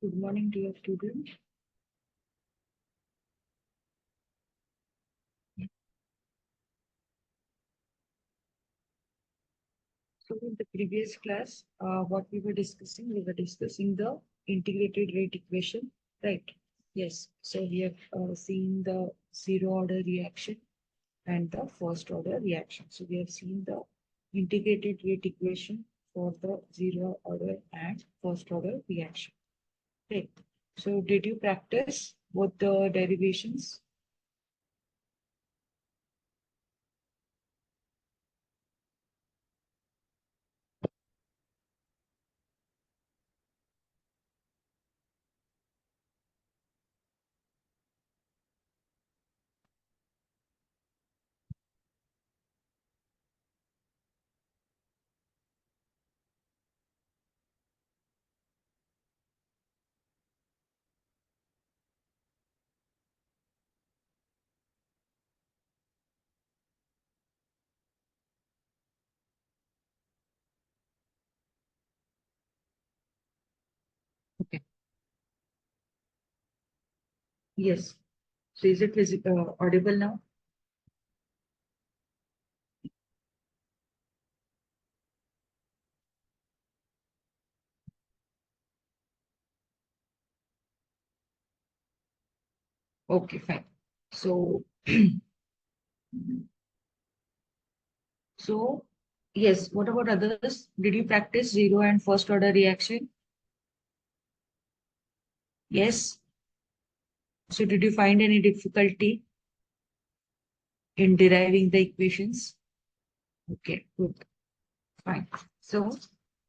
Good morning, dear students. So in the previous class, what we were discussing the integrated rate equation, right? Yes. So we have seen the zero order reaction and the first order reaction. So we have seen the integrated rate equation for the zero order and first order reaction. Right. So did you practice both the derivations? Okay. Yes. So is it audible now? Okay, fine. So, so yes, what about others? Did you practice zero and first order reaction? Yes. So did you find any difficulty in deriving the equations? Okay, good. Fine. So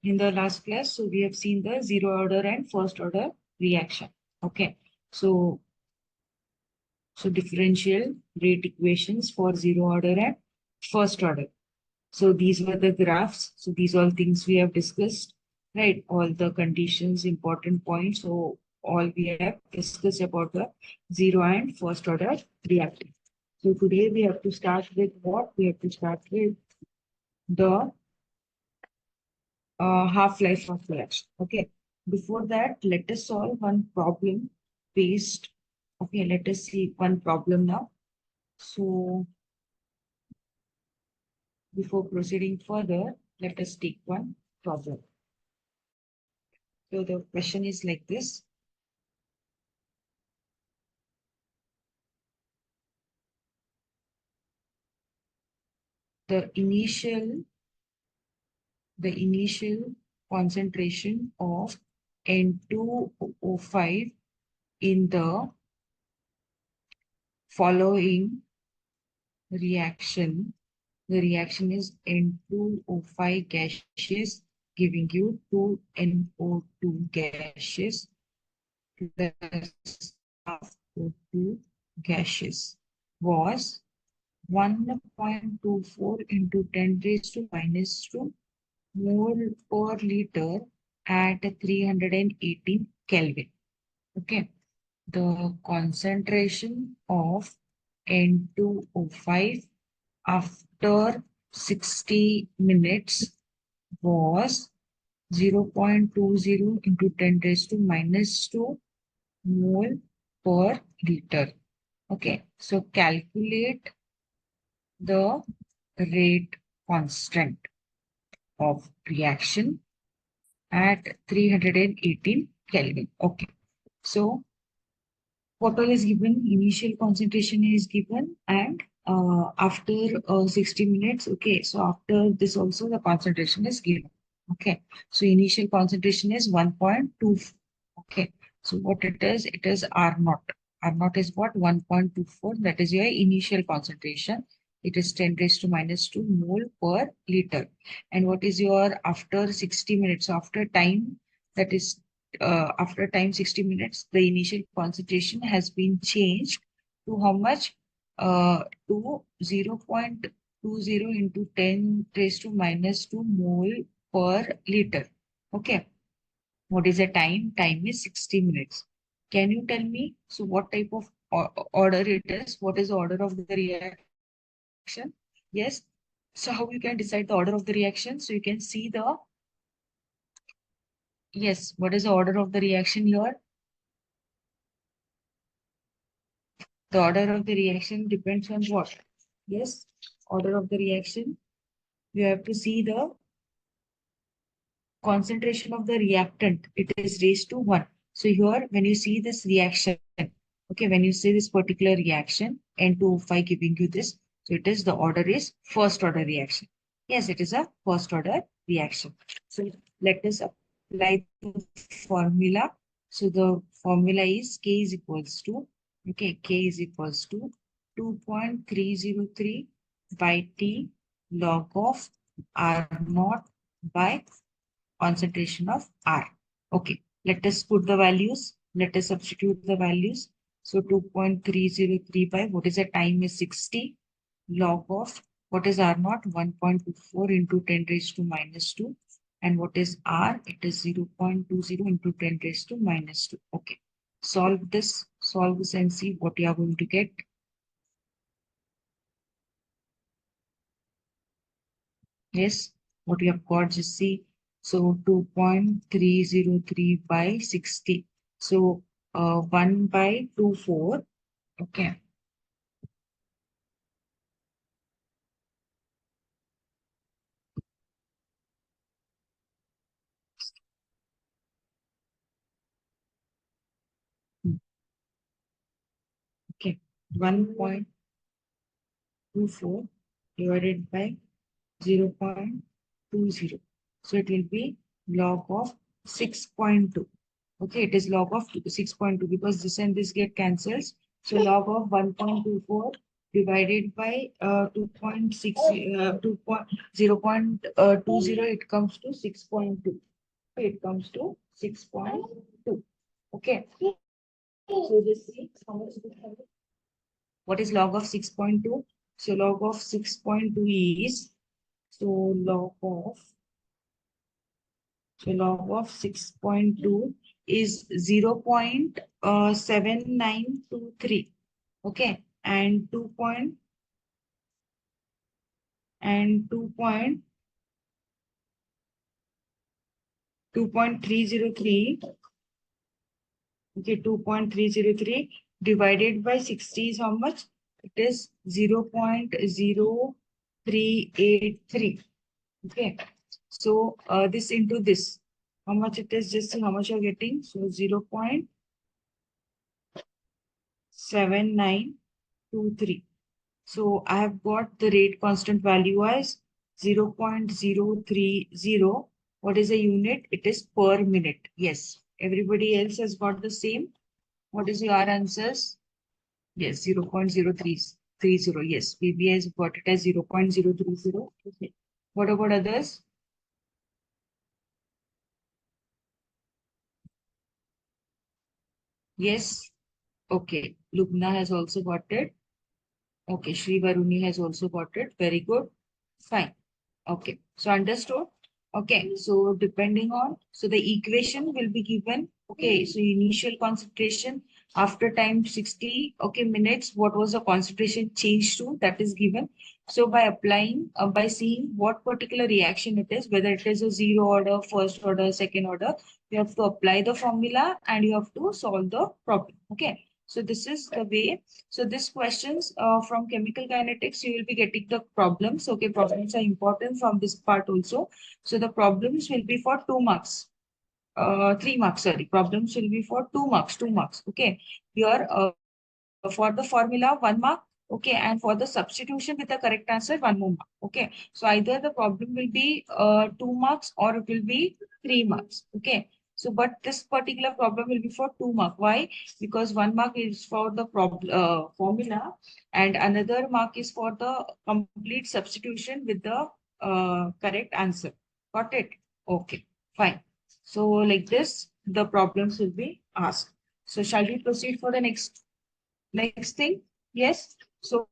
in the last class, so we have seen the zero order and first order reaction. Okay. So, so differential rate equations for zero order and first order. So these were the graphs. So these all things we have discussed, right? All the conditions, important points. So all we have discussed about the zero and first order reacting. So today we have to start with what? We have to start with the half-life of reaction. Okay. Before that, let us solve one problem based. Okay, let us see one problem now. So before proceeding further, let us take one problem. So the question is like this. The initial concentration of N2O5 in the following reaction. The reaction is N2O5 gaseous giving you 2NO2 gaseous plus half O2 gaseous was 1.24 into 10 raised to minus 2 mole per liter at 318 Kelvin. Okay. The concentration of N2O5 after 60 minutes was 0.20 into 10 raised to minus 2 mole per liter. Okay. So calculate the rate constant of reaction at 318 Kelvin. Okay. So what all is given? Initial concentration is given and after 60 minutes. Okay. So after this also the concentration is given. Okay. So initial concentration is 1.2. Okay. So what it is R naught. R naught is what? 1.24. That is your initial concentration. It is 10 raised to minus 2 mole per liter. And what is your after 60 minutes? After time, that is after time 60 minutes, the initial concentration has been changed to how much? To 0.20 into 10 raised to minus 2 mole per liter. Okay. What is the time? Time is 60 minutes. Can you tell me, so what type of order it is? What is the order of the reaction? Yes. So how you can decide the order of the reaction? So you can see the, yes, what is the order of the reaction here? The order of the reaction depends on what? Yes, order of the reaction. You have to see the concentration of the reactant. It is raised to 1. So here, when you see this reaction, okay, when you see this particular reaction, N2O5 giving you this, so it is the order is first order reaction. Yes, it is a first order reaction. So let us apply the formula. So the formula is K is equals to, okay, K is equals to 2.303 by T log of R naught by concentration of R. Okay, let us put the values. Let us substitute the values. So 2.303 by what is the time is 60 log of what is R naught 1.24 into 10 raised to minus 2 and what is R, it is 0.20 into 10 raised to minus 2. Okay, solve this and see what you are going to get. Yes, what you have got, just see. So 2.303 by 60. So 1 by 24. Okay. Okay. 1.24 divided by 0.20. So it will be log of 6.2. Okay, it is log of 6.2 because this and this get cancels. So log of 1.24 divided by 2.6, 0.20, it comes to 6.2. It comes to 6.2. Okay, so this is how much we have. What is log of 6.2? So log of 6.2 is, so log of 6.2 is 0.7923. Okay, and 2.303. Okay, 2.303 divided by 60 is how much? It is 0.0383. Okay, so this into this, how much it is? Just see how much you're getting. So 0.7923. So I have got the rate constant value as 0.030. What is a unit? It is per minute. Yes. Everybody else has got the same. What is your answers? Yes, 0.0330. Yes, PBI has got it as 0.030. Okay. What about others? Yes. Okay. Lubna has also got it. Okay. Shri Varuni has also got it. Very good. Fine. Okay, so understood. Okay, so depending on, so the equation will be given. Okay, so initial concentration after time 60, okay, minutes, what was the concentration changed to, that is given. So by applying, by seeing what particular reaction it is, whether it is a zero order, first order, second order, you have to apply the formula and you have to solve the problem. Okay, so this is the way. So these questions from chemical kinetics, you will be getting the problems. Okay, problems are important from this part also. So the problems will be for 2 marks. 3 marks, sorry. Problems will be for 2 marks, 2 marks. Okay. Here, for the formula, 1 mark. Okay. And for the substitution with the correct answer, 1 more mark. Okay. So either the problem will be 2 marks or it will be 3 marks. Okay. So, but this particular problem will be for 2 mark. Why? Because 1 mark is for the formula and another mark is for the complete substitution with the correct answer. Got it? Okay, fine. So like this, the problems will be asked. So shall we proceed for the next thing? Yes. So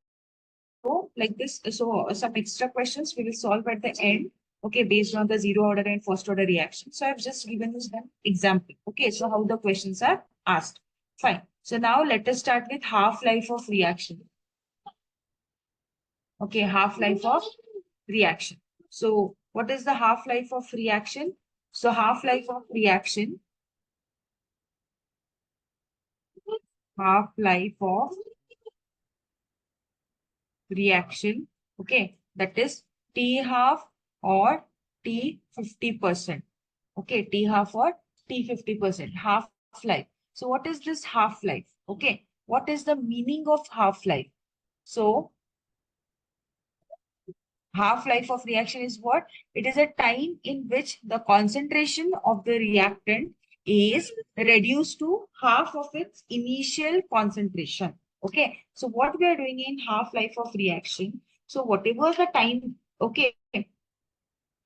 like this, so some extra questions we will solve at the end. Okay, based on the zero order and first order reaction. So I've just given this one example. Okay, so how the questions are asked. Fine. So now let us start with half-life of reaction. Okay, half-life of reaction. So what is the half-life of reaction? So half-life of reaction, half-life of reaction, okay, that is T half or T 50%. Okay, T half or T 50%, half-life. So what is this half-life? Okay, what is the meaning of half-life? So half-life of reaction is what? It is a time in which the concentration of the reactant is reduced to half of its initial concentration. Okay, so what we are doing in half-life of reaction, so whatever the time, okay,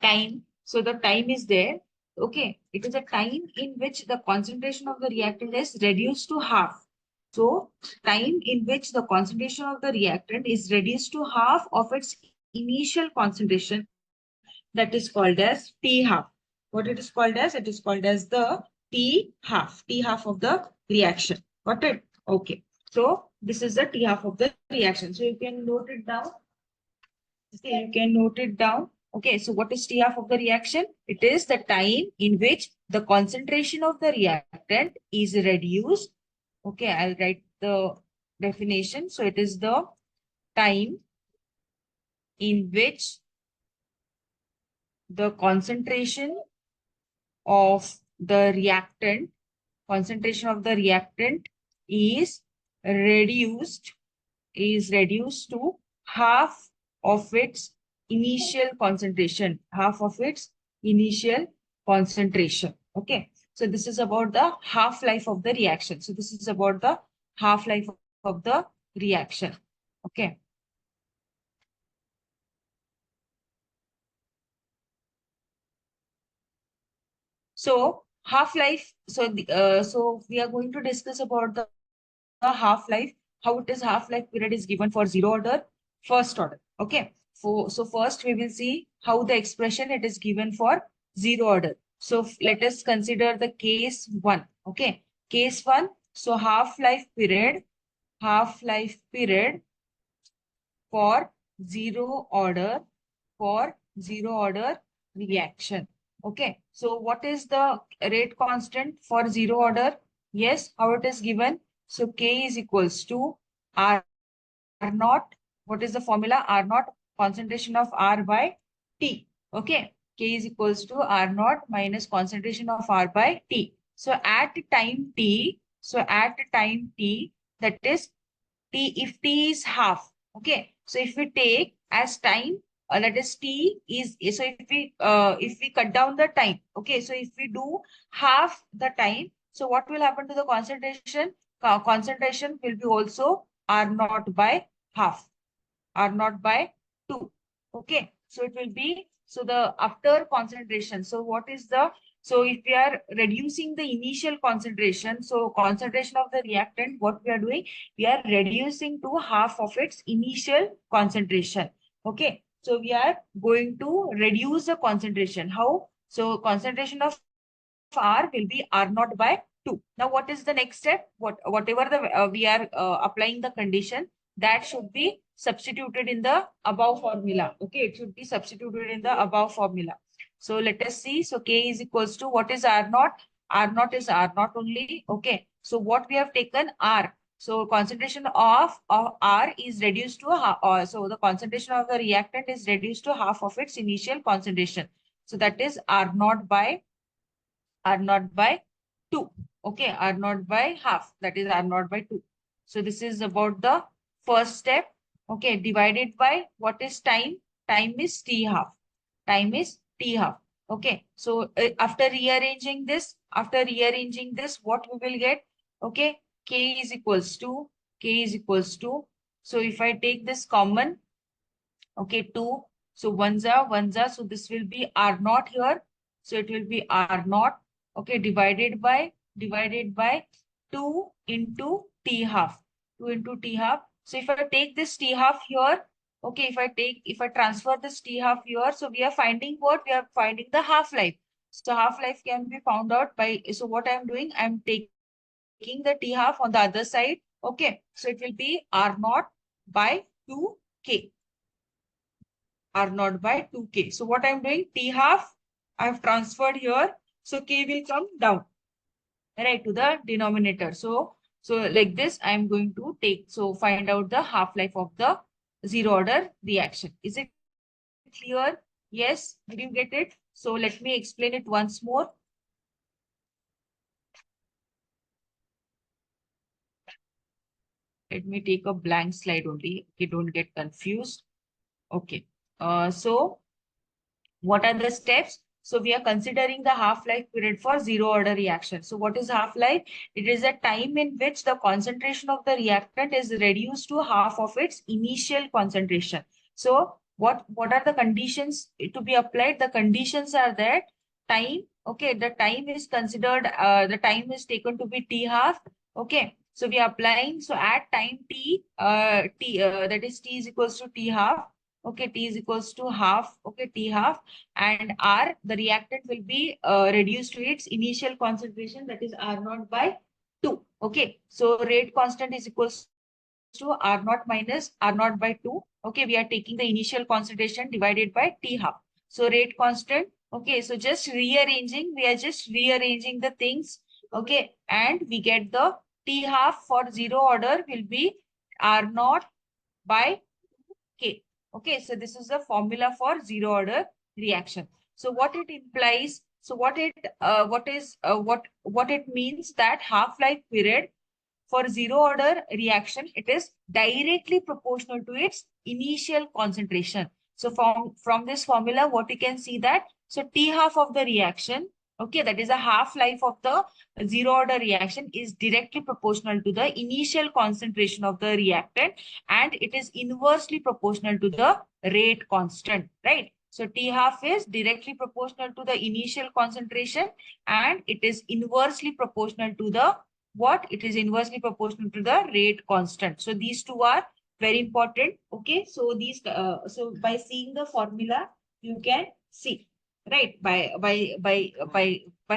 time, so the time is there, okay, it is a time in which the concentration of the reactant is reduced to half. So time in which the concentration of the reactant is reduced to half of its initial concentration, that is called as T half. What it is called as? It is called as the T half of the reaction. Got it? Okay. So this is the T half of the reaction. So you can note it down. Okay, you can note it down. Okay, so what is T half of the reaction? It is the time in which the concentration of the reactant is reduced. Okay, I'll write the definition. So it is the time in which the of the reactant, concentration of the reactant is reduced, to half of its initial concentration, half of its initial concentration. Okay, so this is about the half-life of the reaction. So this is about the half-life of the reaction. Okay. So half-life, so we are going to discuss about the half-life, how it is half-life period is given for zero order, first order. Okay. So first we will see how the expression it is given for zero order. So let us consider the case one. Okay. Case one. So half-life period for zero order, reaction. Okay. So what is the rate constant for zero order? Yes, how it is given? So K is equals to R naught. What is the formula? R naught, concentration of R by T. Okay. K is equals to R naught minus concentration of R by T. So at time T, that is T, if T is half. Okay. So if we take as time, that is T is, so if we cut down the time, okay, so if we do half the time, so what will happen to the concentration? Concentration will be also R naught by half, R naught by 2. Okay, so it will be, so the after concentration, so what is the, so if we are reducing the initial concentration, so concentration of the reactant, what we are doing, we are reducing to half of its initial concentration. Okay, so we are going to reduce the concentration. How? So concentration of R will be R naught by 2. Now, what is the next step? Whatever the we are applying the condition, that should be substituted in the above formula. Okay, it should be substituted in the above formula. So let us see. So K is equals to, what is R naught? R naught is R naught only. Okay. So what we have taken R. So concentration of R is reduced to half. So the concentration of the reactant is reduced to half of its initial concentration. So that is R naught by 2. Okay, R naught by half. That is R naught by 2. So this is about the first step. Okay, divided by what is time? Time is T half. Time is T half. Okay, so after rearranging this, what we will get? Okay, K is equals to, so if I take this common, okay, 2. So ones are, so this will be R naught here. So it will be R naught, okay, divided by 2 into T half. 2 into T half. So if I take this T half here, okay, if I transfer this T half here, so we are finding what? We are finding the half-life. So half-life can be found out by, so what I'm doing, I'm taking the T half on the other side. Okay, so it will be R naught by 2K. R naught by 2K. So what I'm doing, T half, I've transferred here. So K will come down, right, to the denominator. So like this, I'm going to take, so find out the half-life of the zero order reaction. Is it clear? Yes, did you get it? So let me explain it once more. Let me take a blank slide only. Okay, don't get confused. Okay. So what are the steps? So we are considering the half-life period for zero order reaction. So what is half-life? It is a time in which the concentration of the reactant is reduced to half of its initial concentration. So what are the conditions to be applied? The conditions are that time, okay, the time is considered, the time is taken to be t half. Okay, so we are applying. So at time that is t is equals to t half. Okay, t is equals to half. Okay, t half, and R, the reactant will be reduced to its initial concentration, that is R naught by 2. Okay, so rate constant is equals to R naught minus R naught by 2. Okay, we are taking the initial concentration divided by T half. So rate constant. Okay, so just rearranging, we are just rearranging the things. Okay, and we get the T half for zero order will be R naught by K. Okay, so this is the formula for zero order reaction. So what it implies, so what it means that half-life period for zero order reaction, it is directly proportional to its initial concentration. So from this formula, what you can see that, so T half of the reaction, okay, that is a half-life of the zero order reaction is directly proportional to the initial concentration of the reactant, and it is inversely proportional to the rate constant, right? So T half is directly proportional to the initial concentration, and it is inversely proportional to the what? It is inversely proportional to the rate constant. So these two are very important. Okay, so so by seeing the formula, you can see, right? By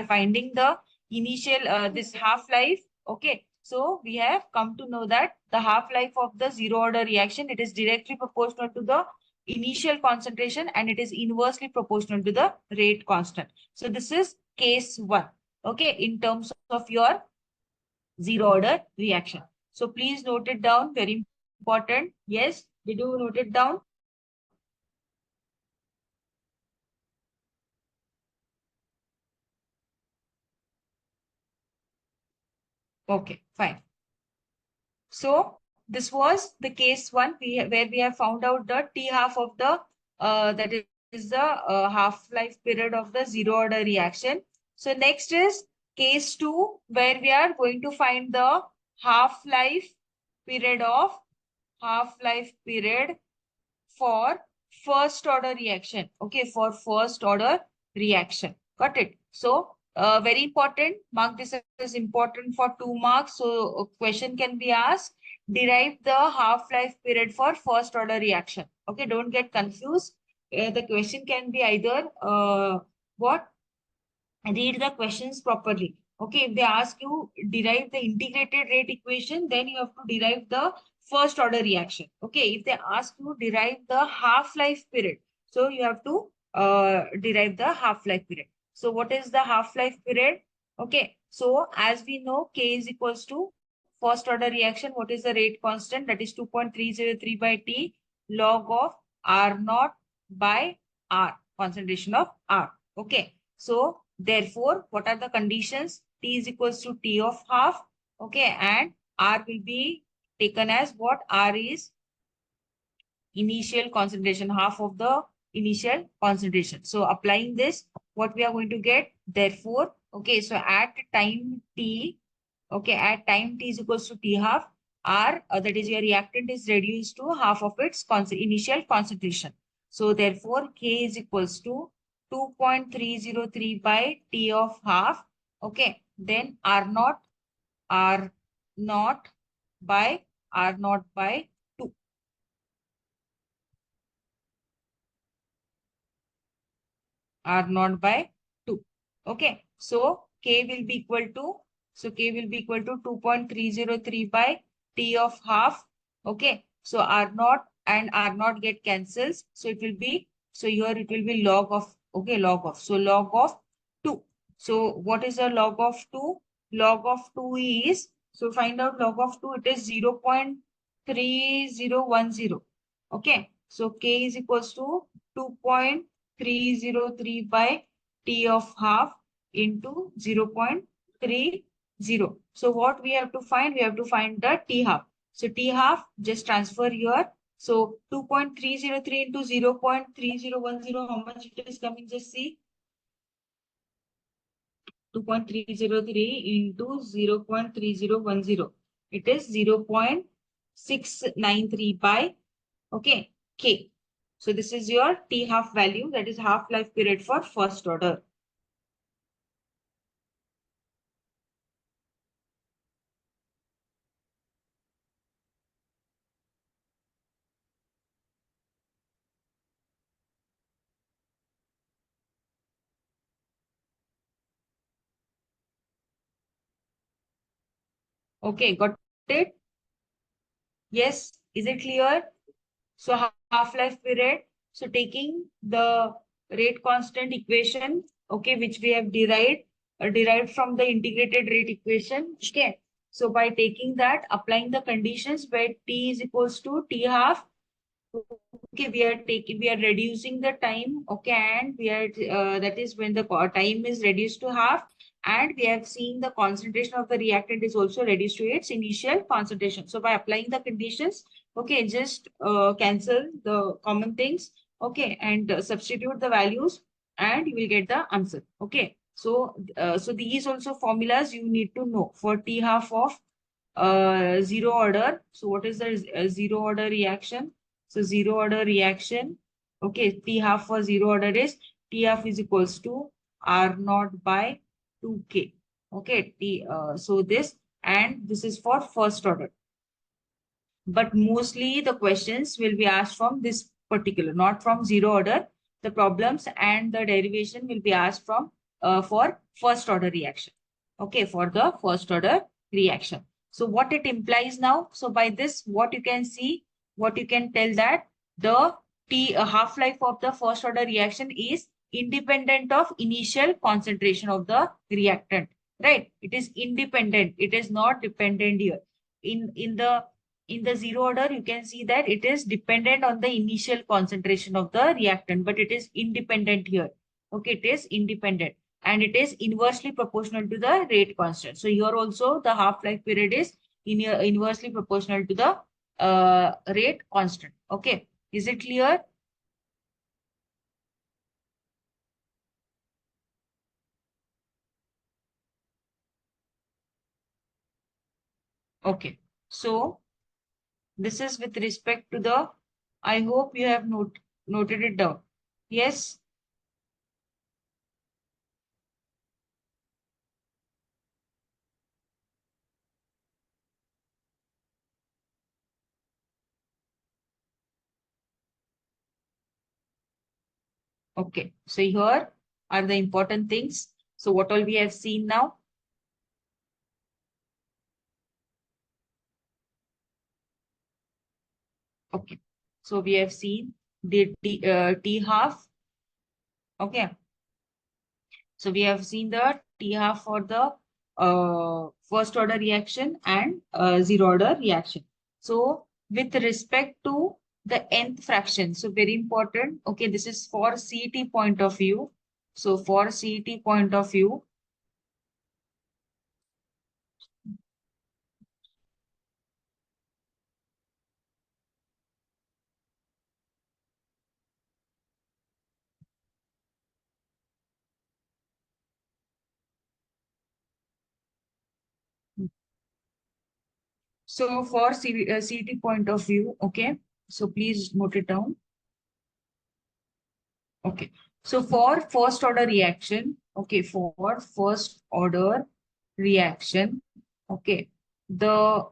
finding the initial this half life. Okay, so we have come to know that the half life of the zero order reaction, it is directly proportional to the initial concentration, and it is inversely proportional to the rate constant. So this is case one. Okay, in terms of your zero order reaction. So please note it down, very important. Yes, did you note it down? Okay, fine. So this was the case one where we have found out the T half of the that is the half-life period of the zero order reaction. So next is case two, where we are going to find the half-life period of half-life period for first order reaction. Okay, for first order reaction. Got it? So very important. Mark this as important for 2 marks. So a question can be asked. Derive the half-life period for first order reaction. Okay, don't get confused. The question can be either what? Read the questions properly. Okay, if they ask you derive the integrated rate equation, then you have to derive the first order reaction. Okay, if they ask you derive the half-life period, so you have to derive the half-life period. So what is the half-life period? Okay, so as we know, K is equals to first order reaction. What is the rate constant? That is 2.303 by T log of R naught by R, concentration of R. Okay, so therefore, what are the conditions? T is equals to T of half. Okay, and R will be taken as what? R is initial concentration, half of the initial concentration. So applying this, what we are going to get? Therefore, okay, so at time T, okay, at time T is equals to T half, R, that is your reactant is reduced to half of its initial concentration. So therefore, K is equals to 2.303 by T of half. Okay, then R naught by R naught by 2. R naught by 2. Okay, so K will be equal to, so K will be equal to 2.303 by T of half. Okay, so R naught and R naught get cancels. So it will be, so here it will be log of, okay, log of. So log of 2. So what is the log of 2? Log of 2 is, so find out log of 2, it is 0.3010. Okay, so K is equals to 2.303 by T of half into 0.30. So what we have to find? We have to find the T half. So T half, just transfer here. So 2.303 into 0.3010, how much it is coming? Just see. 2.303 into 0.3010. It is 0.693 by, okay, K. So this is your T half value, that is half-life period for first order. Okay, got it? Yes, is it clear? So half-life period. So taking the rate constant equation, okay, which we have derived from the integrated rate equation. Okay. So by taking that, applying the conditions where T is equals to T half. Okay, we are reducing the time. Okay, and we are that is when the time is reduced to half, and we have seen the concentration of the reactant is also reduced to its initial concentration. So by applying the conditions, okay, just cancel the common things, okay, and substitute the values, and you will get the answer. Okay, so so these also formulas you need to know for T half of zero order. So what is the zero order reaction? So zero order reaction, okay, T half for zero order is T half is equals to R naught by 2K. Okay, so this, and this is for first order. But mostly the questions will be asked from this particular, not from zero order. The problems and the derivation will be asked from for first order reaction. Okay, for the first order reaction. So what it implies now? So by this, what you can see, what you can tell that the half-life of the first order reaction is independent of initial concentration of the reactant. Right? It is independent. It is not dependent here. In the zero order, you can see that it is dependent on the initial concentration of the reactant, but it is independent here. Okay, it is independent, and it is inversely proportional to the rate constant. So here also the half-life period is inversely proportional to the rate constant. Okay, is it clear? Okay, so this is with respect to the, I hope you have noted it down. Yes. Okay, so here are the important things. So what all we have seen now? Okay, so we have seen the T half. Okay, so we have seen the T half for the first order reaction and zero order reaction. So with respect to the nth fraction, so very important. Okay, this is for CET point of view. So for CET point of view, so for CET point of view, okay, so please note it down. Okay. So for first order reaction, okay, for first order reaction, okay, the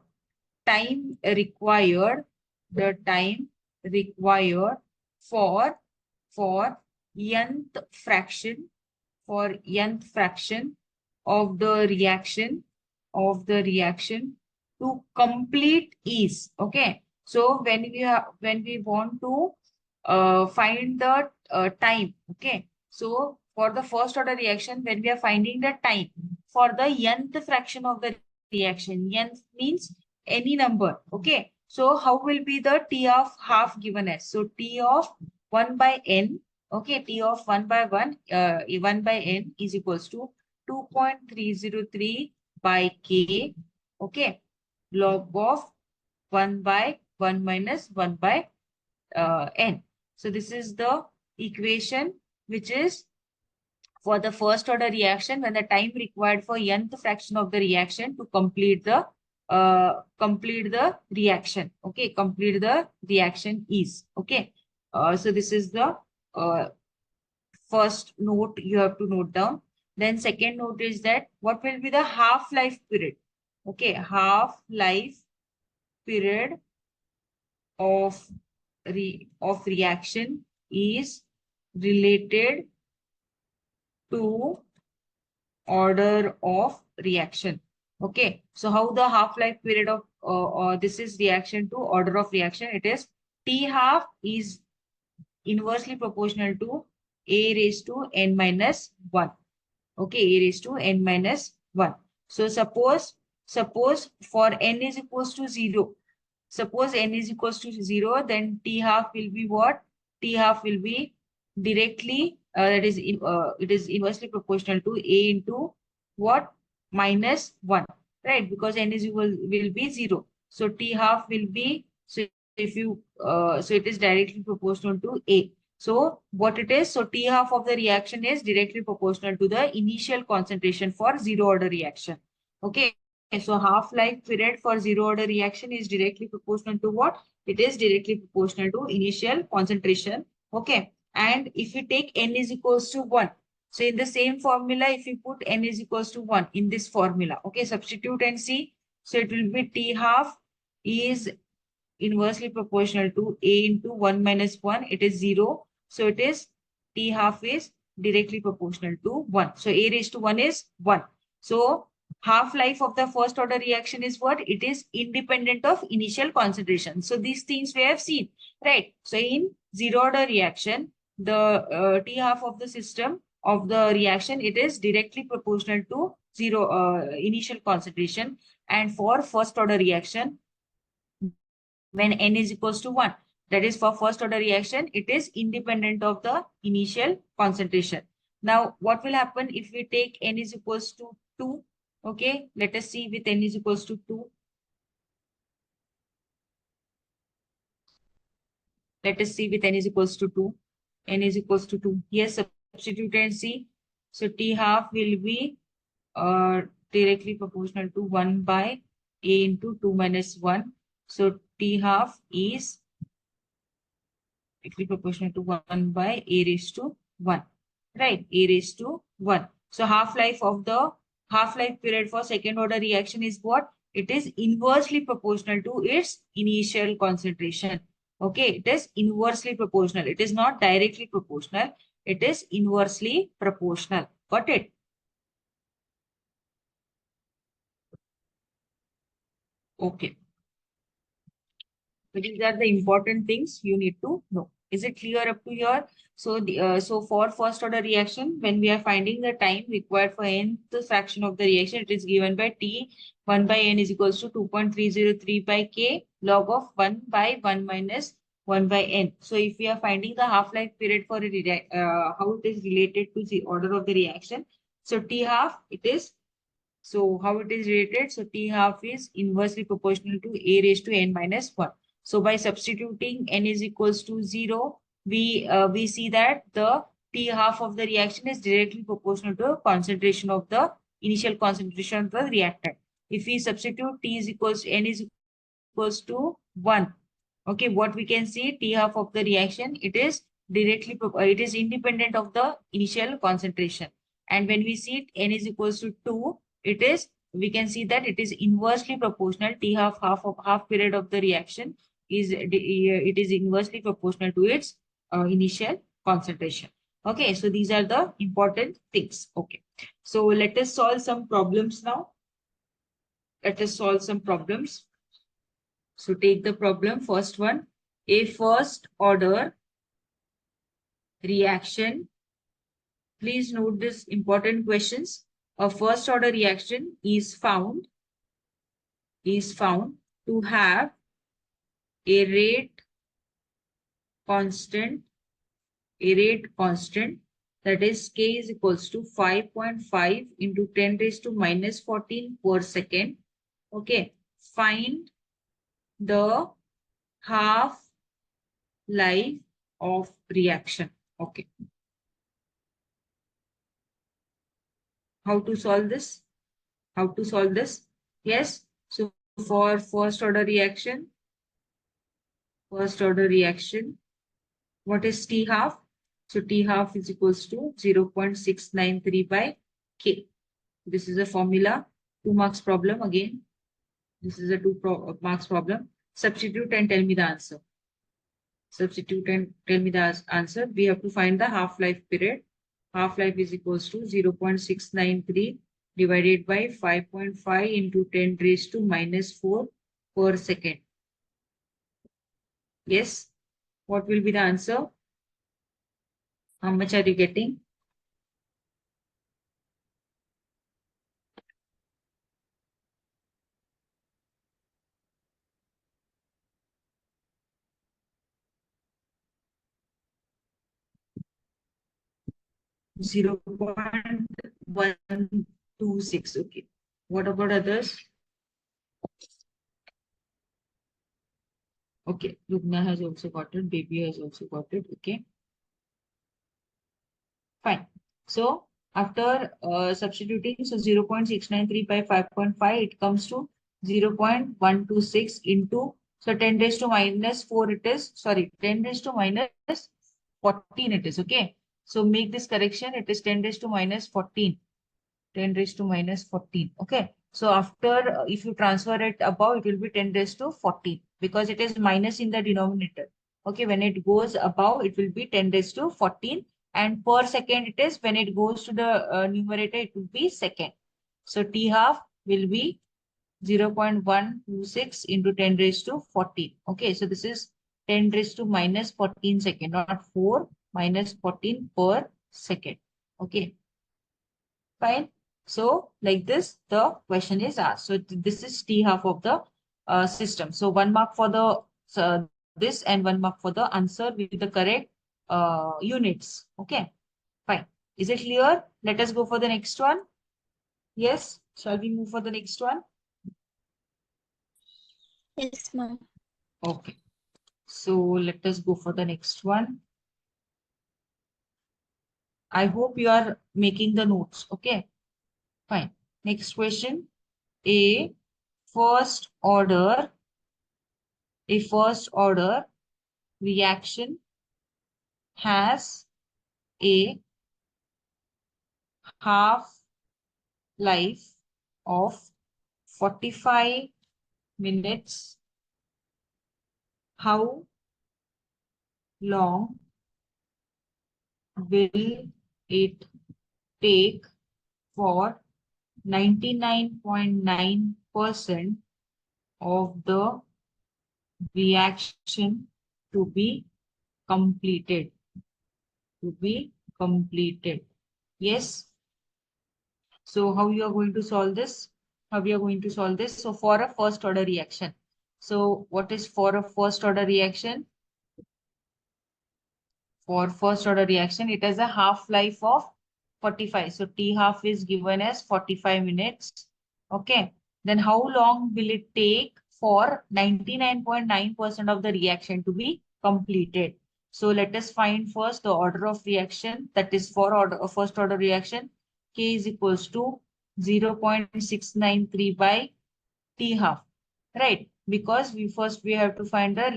time required, the time required for for nth fraction, for nth fraction of the reaction to complete is, okay. So when we want to find the time, okay, so for the first order reaction, when we are finding the time for the nth fraction of the reaction, nth means any number, okay. So how will be the T of half given as? So T of 1 by n, okay, T of 1 by 1 by n is equals to 2.303 by k, okay, log of 1 by 1 minus 1 by n. So this is the equation which is for the first order reaction when the time required for nth fraction of the reaction to complete the reaction. Okay, complete the reaction is okay. So this is the uh, first note you have to note down. Then second note is that what will be the half-life period? Okay, half-life period of reaction is related to order of reaction. Okay, so how the half-life period of this is reaction to order of reaction? It is T half is inversely proportional to A raised to n minus 1. Okay, A raised to n minus 1. So suppose for n is equals to 0. Suppose n is equals to 0, then T half will be what? T half will be directly, it is inversely proportional to A into what? Minus 1, right? Because n is equal will be 0. So T half will be, so if you, so it is directly proportional to A. So what it is? So T half of the reaction is directly proportional to the initial concentration for zero order reaction. Okay. So half-life period for zero order reaction is directly proportional to what? It is directly proportional to initial concentration. Okay. And if you take n is equals to 1, so in the same formula, if you put n is equals to 1 in this formula, okay, substitute and see. So it will be T half is inversely proportional to A into 1 minus 1. It is 0. So it is T half is directly proportional to 1. So A raised to 1 is 1. So half-life of the first order reaction is what? It is independent of initial concentration. So these things we have seen, right? So in zero order reaction, the T half of the system of the reaction, it is directly proportional to zero initial concentration. And for first order reaction, when n is equals to 1, that is for first order reaction, it is independent of the initial concentration. Now what will happen if we take n is equals to 2? Okay, let us see with n is equals to 2. Let us see with n is equals to 2. N is equals to 2. Yes, substitute and see. So T half will be directly proportional to 1 by A into 2 minus 1. So T half is directly proportional to 1 by A raised to 1. Right? A raised to 1. So half-life period for second order reaction is what? It is inversely proportional to its initial concentration. Okay, it is inversely proportional. It is not directly proportional. It is inversely proportional. Got it? Okay. So these are the important things you need to know. Is it clear up to here? So so for first order reaction, when we are finding the time required for nth fraction of the reaction, it is given by T 1 by n is equals to 2.303 by k log of 1 by 1 minus 1 by n. So if we are finding the half-life period for how it is related to the order of the reaction, so T half it is, so how it is related? So T half is inversely proportional to A raised to n minus 1. So by substituting n is equals to 0, we see that the T half of the reaction is directly proportional to concentration of the initial concentration of the reactant. If we substitute T is equals to n is equals to 1, okay, what we can see, T half of the reaction, it is it is independent of the initial concentration. And when we see n is equals to 2, it is, we can see that it is inversely proportional. T half period of the reaction is, it is inversely proportional to its initial concentration. Okay, so these are the important things. Okay, so let us solve some problems now. Let us solve some problems. So take the problem, first one. A first order reaction. Please note this important questions. A first order reaction is found to have a rate constant, that is k is equals to 5.5 into 10 raised to minus 14 per second. Okay, find the half life of reaction. Okay, how to solve this? How to solve this? Yes, so for first order reaction, what is T half? So T half is equals to 0.693 by K. This is a formula, 2 marks problem again. This is a 2 marks problem. Substitute and tell me the answer. Substitute and tell me the answer. We have to find the half-life period. Half-life is equals to 0.693 divided by 5.5 into 10 raised to minus 4 per second. Yes, what will be the answer? How much are you getting? 0.126. Okay. What about others? Okay. Lubna has also got it. Baby has also got it. Okay. Fine. So after substituting, so 0.693 by 5.5, it comes to 0.126 into, so 10 raised to minus 4 it is, sorry, 10 raised to minus 14 it is, okay. So make this correction, it is 10 raised to minus 14. 10 raised to minus 14. Okay. So after, if you transfer it above, it will be 10 raised to 14 because it is minus in the denominator. Okay. When it goes above, it will be 10 raised to 14. And per second it is, when it goes to the numerator, it will be second. So T half will be 0.126 into 10 raised to 14. Okay. So this is 10 raised to minus 14 second, not 4, minus 14 per second. Okay. Fine. So like this, the question is asked. So this is T half of the system. So 1 mark for the this and 1 mark for the answer with the correct units. Okay. Fine. Is it clear? Let us go for the next one. Yes. Shall we move for the next one? Yes, ma'am. Okay. So let us go for the next one. I hope you are making the notes. Okay. Fine. Next question. A first order reaction has a half life of 45 minutes. How long will it take for 99.9% of the reaction to be completed? Yes. So how you are going to solve this? So for a first order reaction. So what is for a first order reaction? For first order reaction, it has a half-life of 45. So T half is given as 45 minutes. Okay. Then how long will it take for 99.9% of the reaction to be completed? So let us find first the order of reaction, that is for first order reaction. K is equals to 0.693 by T half, right? Because we have to find the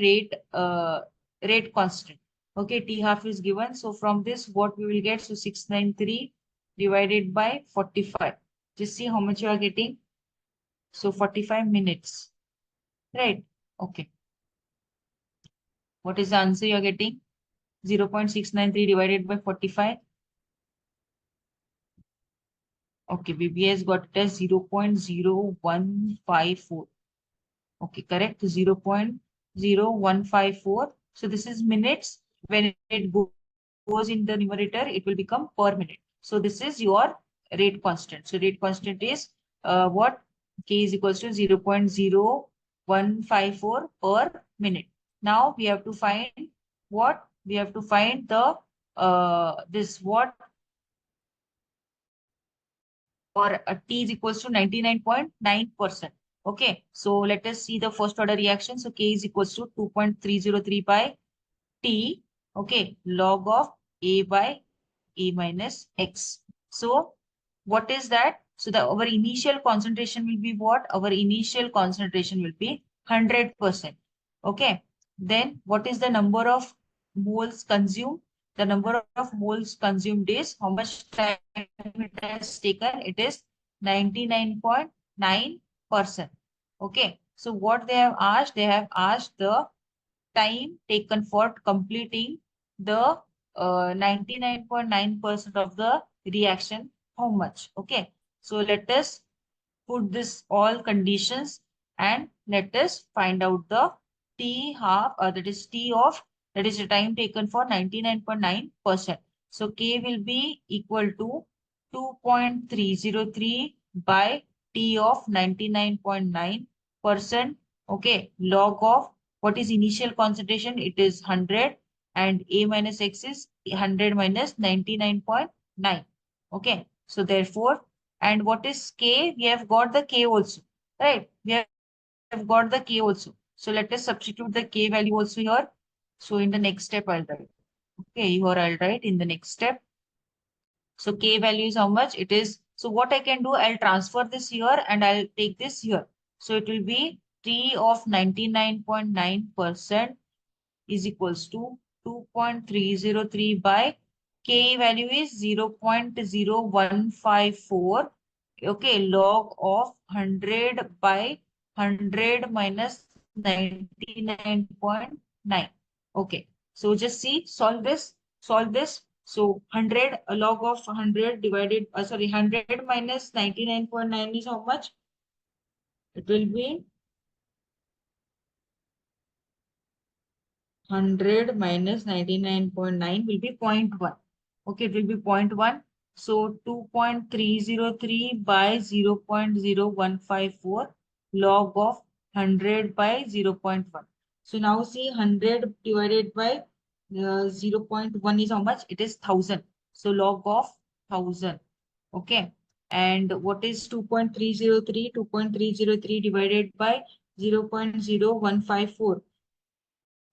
rate constant. Okay, T half is given. So from this, what we will get? So 693 divided by 45. Just see how much you are getting. So 45 minutes, right? Okay. What is the answer you are getting? 0.693 divided by 45. Okay, BBS got it as 0.0154. Okay, correct. 0.0154. So this is minutes. When it goes in the numerator, it will become per minute. So this is your rate constant. So rate constant is what? K is equals to 0.0154 per minute. Now we have to find what? We have to find the this what for T is equals to 99.9%. Okay, so let us see the first order reaction. So K is equals to 2.303 by T, okay, log of A by A minus X. So what is that? So our initial concentration will be what? Our initial concentration will be 100%. Okay. Then what is the number of moles consumed? The number of moles consumed is how much time it has taken? It is 99.9%. Okay. So what they have asked? They have asked the time taken for completing the 99.9% of the reaction. How much? Okay. So let us put this all conditions and let us find out the T half, that is T of, that is the time taken for 99.9%. So K will be equal to 2.303 by T of 99.9%. Okay, log of what is initial concentration? It is 100 and A minus X is 100 minus 99.9. Okay, so therefore, and what is K? We have got the K also, right? We have got the K also. So let us substitute the K value also here. So in the next step, I'll write. Okay, here I'll write in the next step. So K value is how much? It is, so what I can do, I'll transfer this here and I'll take this here. So it will be T of 99.9% is equals to 2.303 by K value is 0.0154. Okay, log of 100 by 100 minus 99.9. Okay, so just see, solve this, solve this. So 100, a log of 100 divided, sorry, 100 minus 99.9 is how much? It will be 100 minus 99.9 will be 0.1. Okay, it will be 0.1. So 2.303 by 0.0154 log of 100 by 0.1. So now see 100 divided by 0.1 is how much? It is 1000. So log of 1000. Okay. And what is 2.303? 2.303 divided by 0.0154.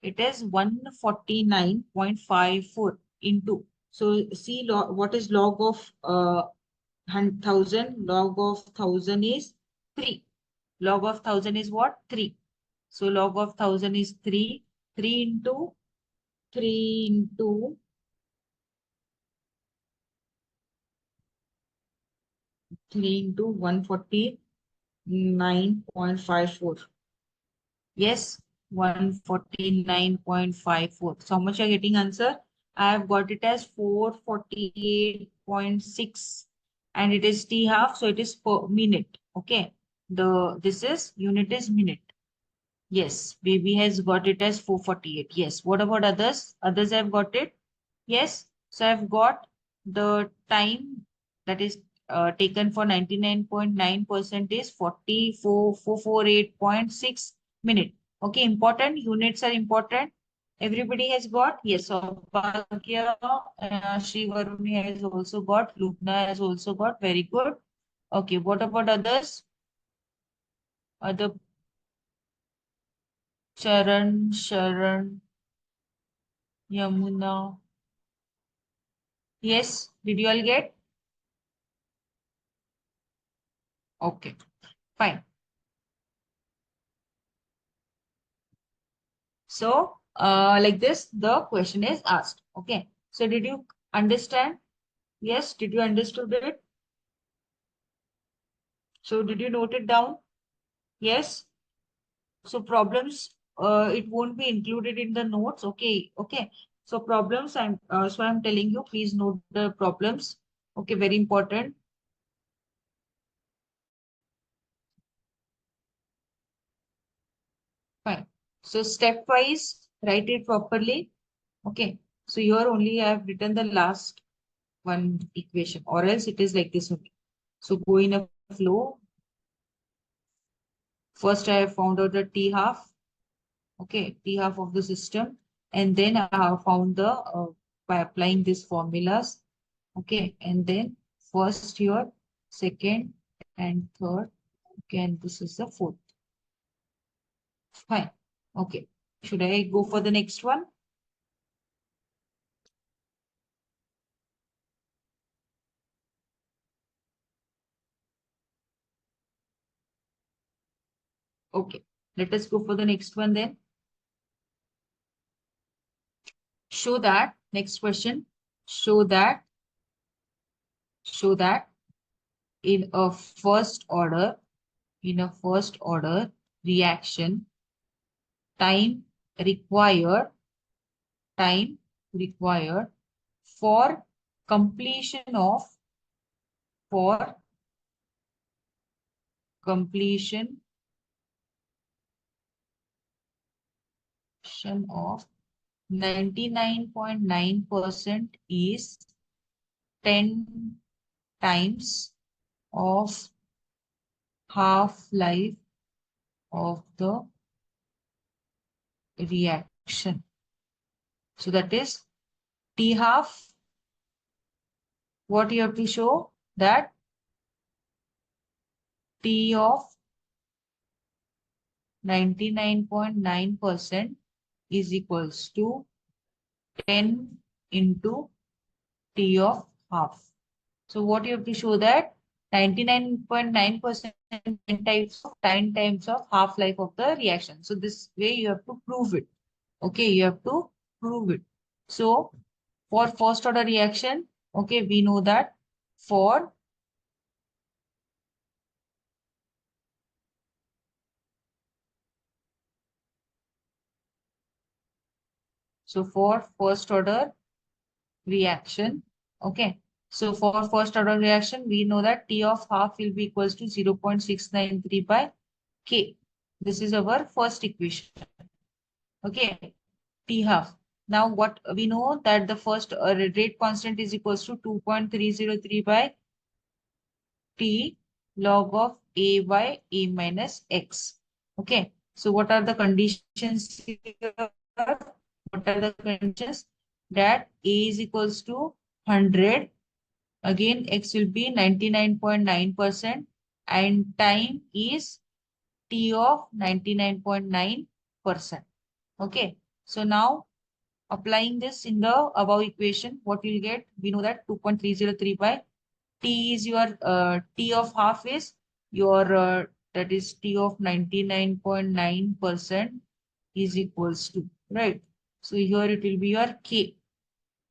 It is 149.54 into. So see what is log of 1000? Log of 1000 is 3. Log of 1000 is what? 3. So log of 1000 is 3. 3 into 3 into 3 into 149.54. Yes, 149.54. So how much are getting answer? I have got it as 448.6 and it is T half, so it is per minute. Okay. This is unit is minute. Yes, baby has got it as 448. Yes. What about others? Others have got it. Yes. So I've got the time that is taken for 99.9% is 448.6 minute. Okay, important. Units are important. Everybody has got. Yes. So Bhagya, Sri Varuni has also got. Lubna has also got. Very good. Okay. What about others? Other Charan, Sharan, Yamuna. Yes. Did you all get? Okay. Fine. So, like this, the question is asked. Okay. So, did you understand? Yes. Did you understood it? So, did you note it down? Yes. So, problems, it won't be included in the notes. Okay. Okay. So, problems, I'm telling you, please note the problems. Okay. Very important. Fine. So, stepwise, write it properly. Okay. So, here only I have written the last one equation, or else it is like this only. So go in a flow. First I have found out the T half. Okay, T half of the system. And then I have found the, by applying these formulas. Okay, and then first here, second and third. Okay, and this is the fourth. Fine. Okay. Should I go for the next one? Okay. Let us go for the next one then. Show that, next question, show that, show that in a first order, in a first order reaction, time required, time required for completion of, for completion of 99.9% is 10 times of half-life of the reaction. So that is T half. What you have to show that T of 99.9% is equals to 10 into T of half. So what you have to show that 99.9% 10 times of half-life of the reaction. So this way you have to prove it. Okay, you have to prove it. So for first order reaction, okay, we know that for first order reaction, okay. So for first order reaction, we know that T of half will be equals to 0.693 by K. This is our first equation. Okay, T half. Now what we know that the first rate constant is equals to 2.303 by T log of A by A minus X. Okay. So what are the conditions here? What are the conditions? That A is equals to 100. Again, X will be 99.9% and time is T of 99.9%. Okay. So now applying this in the above equation, what you'll get? We know that 2.303 by T is your T of half is your that is T of 99.9% is equals to, right? So here it will be your K.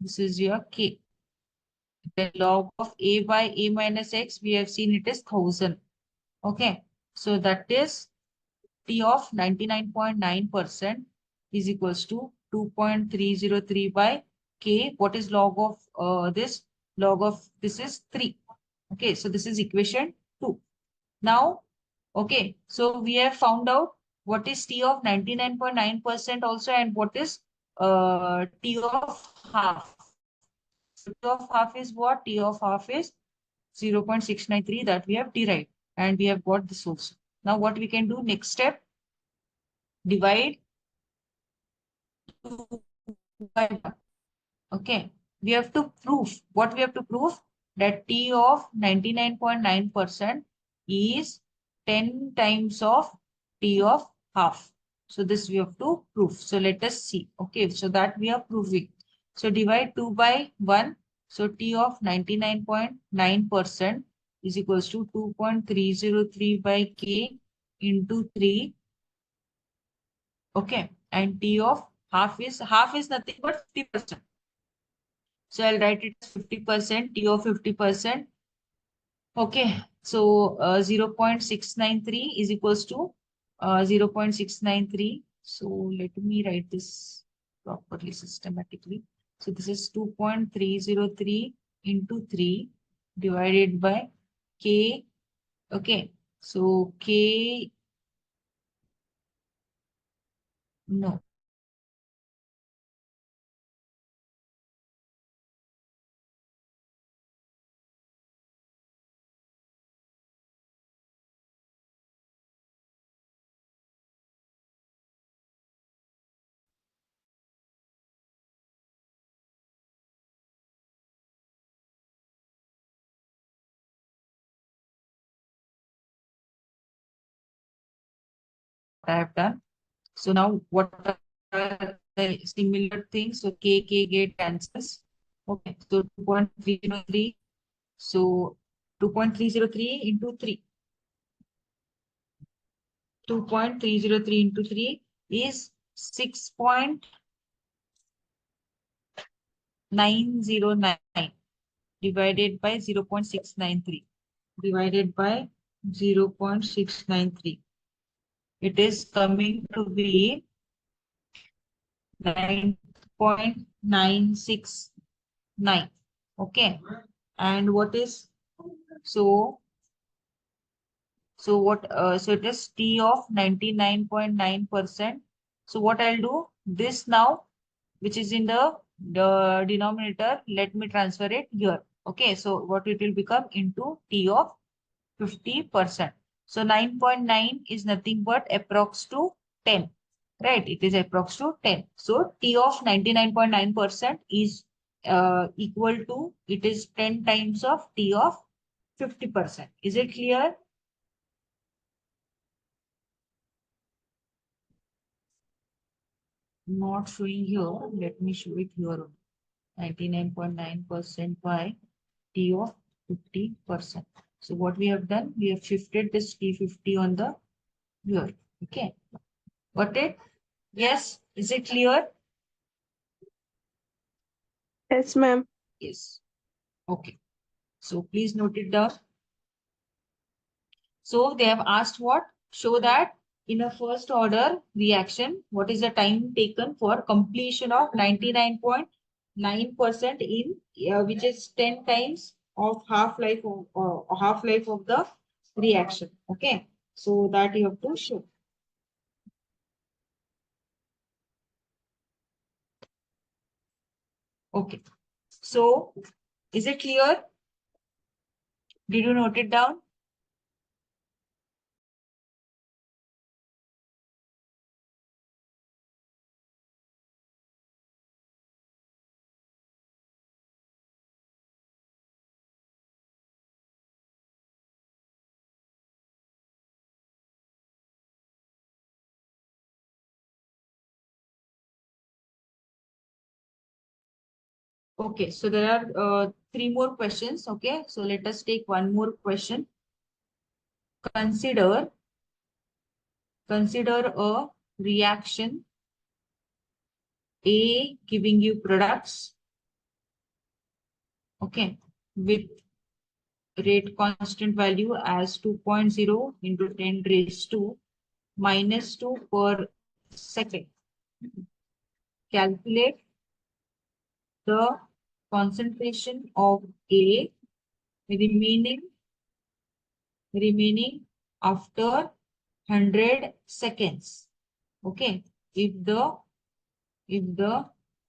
This is your K. The log of A by A minus X, we have seen it is 1000. Okay. So that is T of 99.9% is equals to 2.303 by K. What is log of this? Log of this is 3. Okay, so this is equation 2. Now, okay, so we have found out what is T of 99.9% also and what is T of half. So T of half is what? T of half is 0.693 that we have derived and we have got this also. Now what we can do next step, divide 2 by 1. Okay, we have to prove, what we have to prove? That T of 99.9% is 10 times of T of half. So this we have to prove. So let us see. Okay, so that we are proving. So divide 2 by 1. So T of 99.9% is equals to 2.303 by K into 3. Okay, and T of half is nothing but 50%. So I'll write it as 50%, T of 50%. Okay, so 0.693 is equals to 0.693. So let me write this properly systematically. So this is 2.303 into 3 divided by K. Okay, so K, no, I have done. So now what are the similar things? So K get cancels. Okay, so 2.303. So 2.303 into 3. 2.303 into 3 is 6.909 divided by 0.693. Divided by 0.693. It is coming to be 9.969. Okay. And what is so so it is T of 99.9%. So what I'll do this now, which is in the denominator, let me transfer it here. Okay, so what it will become into T of 50%. So 9.9 is nothing but approx to 10, right? It is approx to 10. So T of 99.9% is equal to, it is 10 times of T of 50%. Is it clear? Not showing here. Let me show it here. 99.9% by T of 50%. So what we have done, we have shifted this T50 on the here. Okay. Got it? Yes. Is it clear? Yes, ma'am. Yes. Okay. So please note it down. So they have asked what? Show that in a first order reaction, what is the time taken for completion of 99.9% in which is 10 times of half-life of the reaction. Okay. So that you have to show. Okay. So is it clear? Did you note it down? Okay, so there are three more questions. Okay, so let us take one more question. Consider a reaction A giving you products, okay, with rate constant value as 2.0 into 10 raised to minus 2 per second. Calculate the concentration of A remaining after 100 seconds. Okay, if the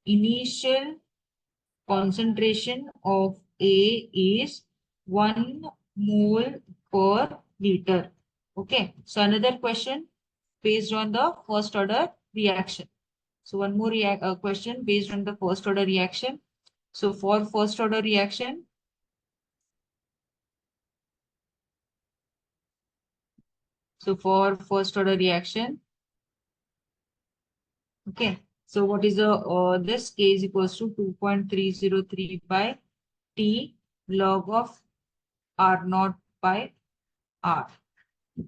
initial concentration of A is 1 mole per liter. Okay, so another question based on the first order reaction. So one more question based on the first order reaction. So for first order reaction, okay. So what is this K is equals to 2.303 by T log of R naught by R.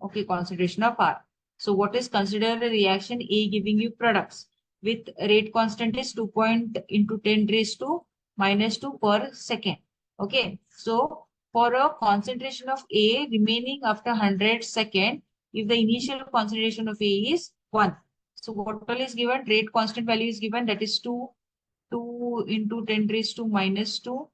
Okay, concentration of R. So what is considered a reaction A giving you products with rate constant is 2 into 10 raised to minus 2 per second. Okay, so for a concentration of A remaining after 100 second, if the initial concentration of A is 1. So what all is given? Rate constant value is given, that is 2 into 10 raised to minus 2.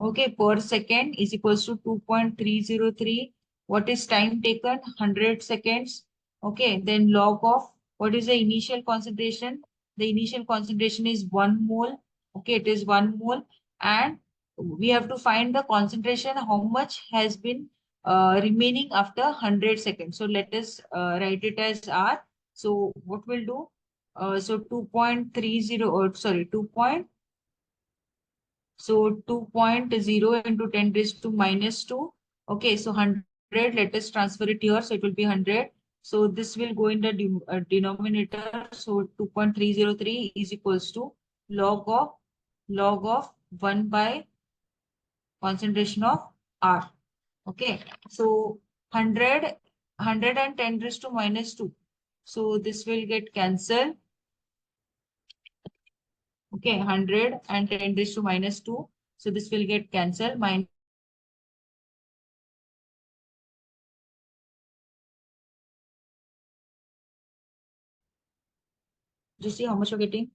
Okay, per second is equals to 2.303. What is time taken? 100 seconds. Okay, then log of what is the initial concentration? The initial concentration is 1 mole. Okay, it is 1 mole. And we have to find the concentration, how much has been remaining after 100 seconds. So let us write it as R. So what we'll do? So 2.30, sorry, 2. So 2.0 into 10 raised to minus 2. Okay, so 100, let us transfer it here. So it will be 100. So this will go in the denominator. So 2.303 is equals to log of 1 by concentration of R. Okay. So 100 and 10 raised to minus 2. So this will get cancelled. Okay. 100 and 10 raised to minus 2. So this will get cancelled. Minus you see how much you're getting?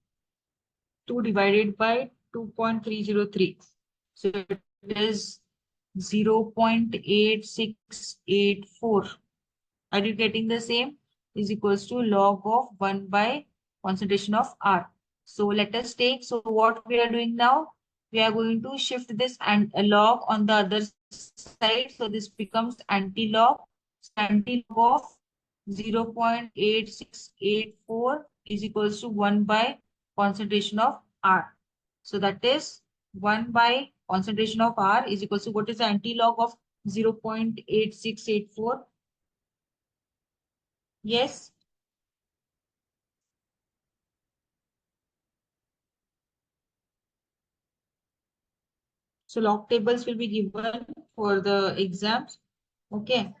2 divided by 2.303. So it is 0.8684. Are you getting the same? Is equals to log of 1 by concentration of R. So let us take, so what we are doing now, we are going to shift this and a log on the other side. So this becomes anti-log. So anti-log of 0.8684 is equals to 1 by concentration of R. So that is 1 by concentration of R is equals to what is the anti-log of 0.8684? Yes. So log tables will be given for the exams. Okay.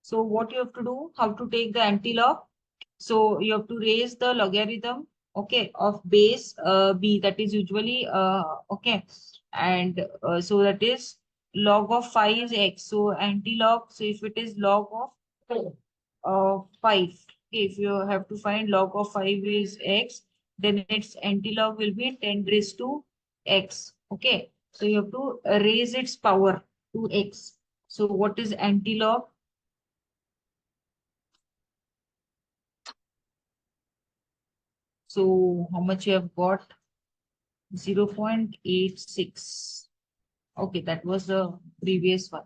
So what you have to do, how to take the anti-log. So you have to raise the logarithm, okay, of base b, that is usually okay, and so that is log of 5 is x. So anti-log, so if it is log of 5, okay, if you have to find log of 5 is x, then its anti-log will be 10 raised to x. Okay, so you have to raise its power to x. So what is anti-log? So how much you have got? 0.86. Okay, that was the previous one.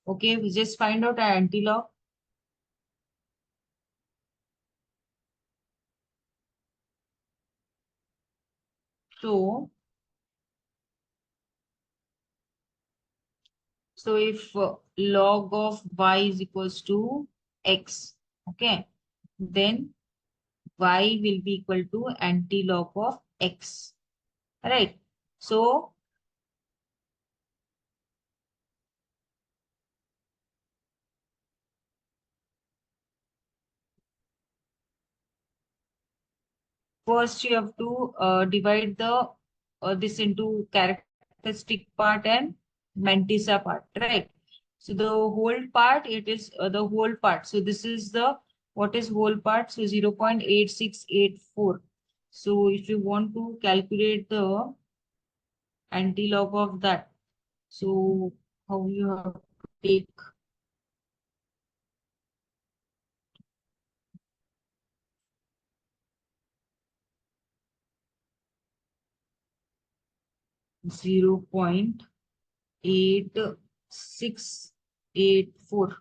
Okay, we just find out our anti-log. So, so if log of y is equals to x, okay, then y will be equal to anti-log of x, right? So first you have to divide the this into characteristic part and mantissa part, right? So the whole part, it is the whole part. So this is the, what is whole part? So 0.8684. So if you want to calculate the anti-log of that, so how you have to take 0.8684.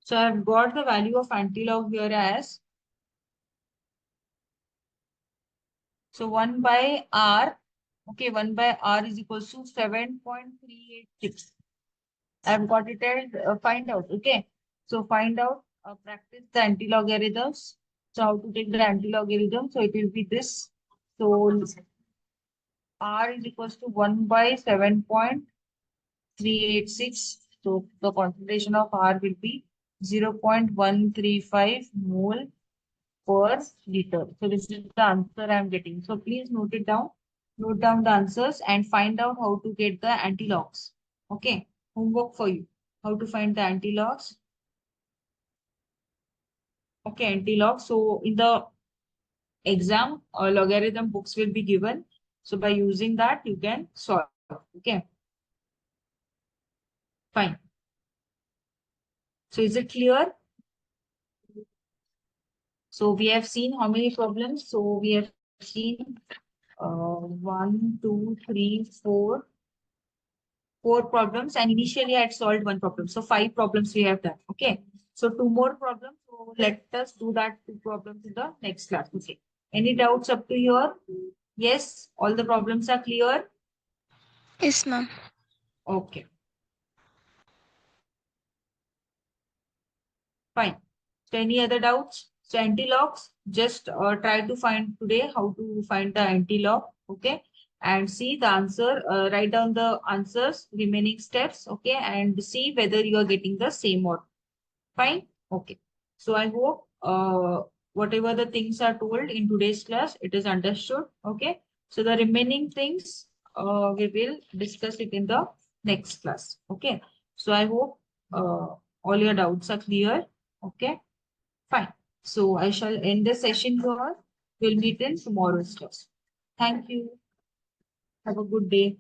So I've got the value of anti-log here as, so 1 by R, okay, 1 by R is equals to 7.386. I've got it as find out, okay. So find out, practice the anti-logarithms. So how to take the anti-logarithm? So it will be this. So R is equals to 1 by 7.386. So the concentration of R will be 0.135 mole per liter. So this is the answer I'm getting. So please note it down. Note down the answers and find out how to get the anti-logs. Okay. Homework for you. how to find the anti-logs. Okay, anti-log. So in the exam, logarithm books will be given. So by using that, you can solve. Okay, fine. So is it clear? So we have seen how many problems? So we have seen one, two, three, four problems, and initially I had solved one problem. So five problems we have done. Okay. So two more problems. So let us do that two problems in the next class. Okay. Any doubts up to here? Yes, all the problems are clear. Yes, ma'am. Okay, fine. So any other doubts? So anti-logs, just try to find today how to find the anti-log. Okay. And see the answer, write down the answers, remaining steps. Okay. And see whether you are getting the same or fine. Okay. So I hope whatever the things are told in today's class, it is understood. Okay. So the remaining things we will discuss it in the next class. Okay. So I hope all your doubts are clear. Okay. Fine. So I shall end the session here. We'll meet in tomorrow's class. Thank you. Have a good day.